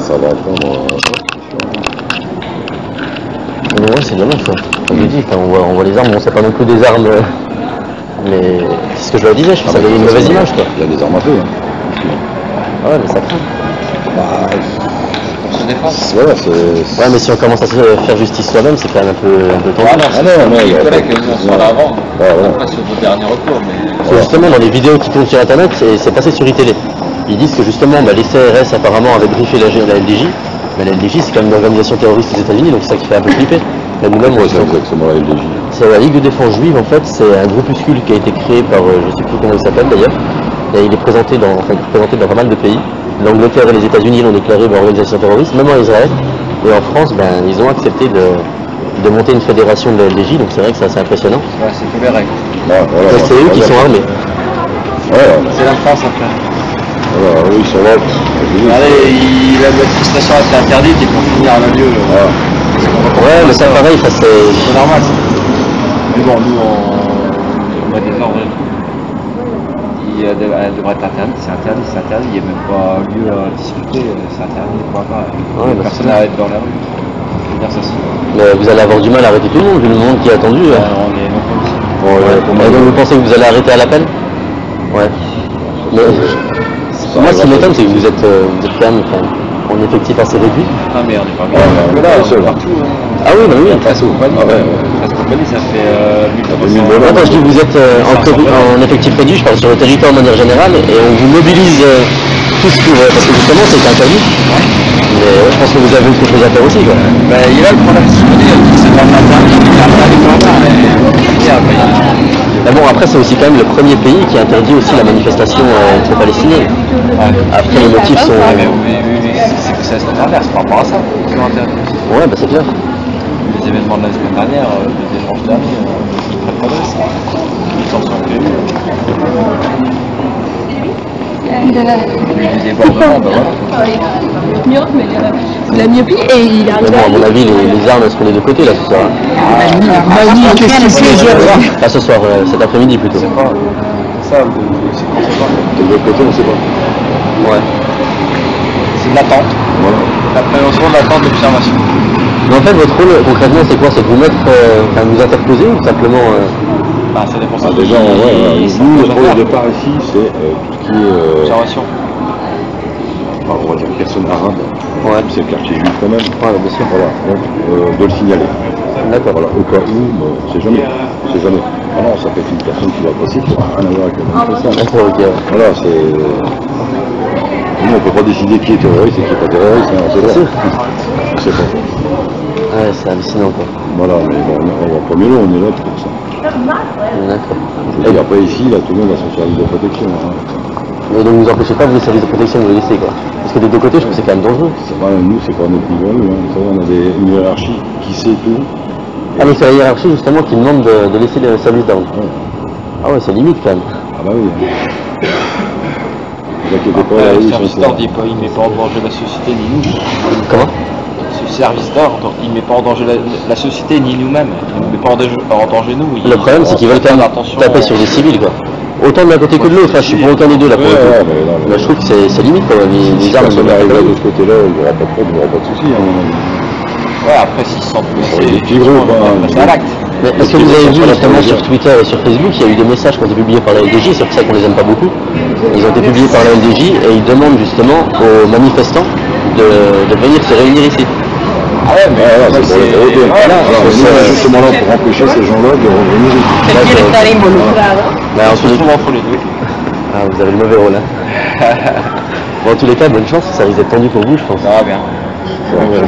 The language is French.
ça va prendre. Mais ouais, c'est dommage, quoi. Comme je dis, quand on voit les armes, bon, c'est pas non plus des armes, mais c'est ce que je leur disais, je trouve ça donne une mauvaise image, quoi. Il y a des armes à feu, hein. Ah ouais, mais ça craint. Bah, Pour se défendre. voilà, c'est... Ouais, mais si on commence à se faire justice soi-même, c'est quand même un peu tendu. Ah non, il y a collègues on soit là avant. Ouais, voilà. Après, c'est vos derniers recours, mais. Parce que justement, dans les vidéos qui tournent sur internet, c'est passé sur iTélé. Ils disent que justement, les CRS apparemment avaient briefé la LDJ, mais la LDJ c'est quand même une organisation terroriste aux États-Unis, donc c'est ça qui fait un peu flipper. Mais nous-mêmes, C'est exactement la LDJ. c'est la Ligue de défense juive en fait, c'est un groupuscule qui a été créé par, je sais plus comment il s'appelle d'ailleurs, et il est présenté dans pas mal de pays. L'Angleterre et les États-Unis l'ont déclaré organisation terroriste, même en Israël. Et en France, ils ont accepté de monter une fédération de la LDJ, donc c'est vrai que c'est assez impressionnant. Ouais, c'est que les règles. Voilà, Et c'est eux qui sont armés. Ouais, C'est la France après. voilà, eux, ils sont là. Allez, la manifestation a été interdite et pour finir à la lieu. Ouais, mais ça pareil, ça c'est... C'est normal ça. Mais bon, nous on a des ordres. Elle devrait être interdite, c'est interdit, il n'y a même pas lieu à discuter, c'est interdit, quoi pas. Ouais, Personne c'est n'arrête dans la rue. Je veux dire, ça c'est. Mais vous allez avoir du mal à arrêter tout le monde, vu le monde qui est attendu. On est non policiers. Et donc vous pensez que vous allez arrêter à l'appel? Ouais. Mais moi, ce qui m'étonne, c'est que vous êtes quand même en effectif assez réduit. Ah mais on n'est pas Ouais, bien. là, seul. Partout. Ah oui, oui. Presque compagnie. Ah ouais. Presque compagnie, ça fait 1300. Moi, quand je dis que vous êtes en effectif réduit, je parle sur le territoire de manière générale, et on vous mobilise tous pour... parce que justement, c'est interdit. Mais je pense que vous avez quelque chose à faire aussi, quoi. Ben, il y a le problème, c'est que c'est pas interdit, il y a interdit pour moi, Mais bon, après, c'est aussi quand même le premier pays qui interdit aussi la manifestation entre Palestiniens. Après, les motifs sont... c'est que c'est la semaine dernière, c'est par rapport à ça qu'ils ont interdit. Ouais, c'est clair. Les événements de la semaine dernière, les échanges derniers, ils prennent pas de risque. Ils s'en sont prévus. Les débordements, ben voilà. La myopie et il a Mais bon, à mon avis, les armes, elles seront des deux côtés, là, ce soir. Pas ce soir, cet après-midi, plutôt. C'est pas. C'est ça, c'est conséquent. De l'autre côté, on sait pas. Ouais. C'est de l'attente. Voilà. L'appréhension, l'attente, l'observation. Mais en fait, votre rôle, concrètement, c'est quoi? C'est de vous mettre, vous interposer, ou simplement... Ah, ça dépend. Ah, déjà, nous, le point de départ ici, c'est tout ce qui est... Observation. on va dire personne arabe. Ouais. C'est le quartier juif quand même. Ouais, bien sûr. Voilà, donc de le signaler. D'accord. Voilà, au cas où, c'est jamais. C'est jamais. Ah non, ça peut être une personne qui va passer qui n'aura rien à voir avec la manifestation. D'accord, ok. Voilà, c'est... Nous, on ne peut pas décider qui est terroriste et qui n'est pas terroriste, hein, c'est vrai. On sait pas. Ouais, c'est hallucinant, quoi. Voilà, mais bon, on va pas mieux, on est là pour ça. D'accord. Je dis, après ici, là, tout le monde a son service de protection. Hein. Et donc vous empêchez pas vos services de protection de le laisser, quoi. Parce que des deux côtés, je trouve que c'est quand même dangereux. C'est pas nous, c'est pas notre niveau, nous. Hein. Vous savez, on a une hiérarchie qui sait tout. Ah, mais c'est la hiérarchie, justement, qui demande de laisser les services d'armes. Ouais. Ah ouais, c'est limite, quand même. Ah bah oui. Hein. Ne vous inquiétez pas, là, Le ils service sont d'ordre, il ne met pas en danger la société ni nous. Comment? Ce service d'ordre, il ne met pas en danger la société ni nous-mêmes. Il ne met pas en danger nous. Le problème, c'est qu'ils veulent quand même taper sur des civils, quoi. Autant de l'un côté que de l'autre, je suis pour aucun des deux, là, pour le coup. Mais je trouve que c'est limite, quoi. Si Les armes personne de arrive de ce côté-là, il n'y aura pas de problème, il n'y aura pas de souci. Hein. Ouais, après, s'ils se sentent les blessés, petits groupes, hein. c'est à l'acte. Mais est-ce que vous avez vu justement sur Twitter et sur Facebook, il y a eu des messages qui ont été publiés par la LDJ, c'est pour ça qu'on les aime pas beaucoup. Ils ont été publiés par la LDJ et ils demandent justement aux manifestants de venir se réunir ici. Ah ouais, mais Voilà, c'est pour les terroristes. voilà. Nous, on est justement là pour empêcher ces gens-là de revenir ici. quiere estar involucrado. En On tous se les... trouve entre les deux. Ah, vous avez le mauvais rôle, hein. Bon, en tous les cas, bonne chance, ça risque d'être tendu pour vous, je pense. Ça va bien. Ouais,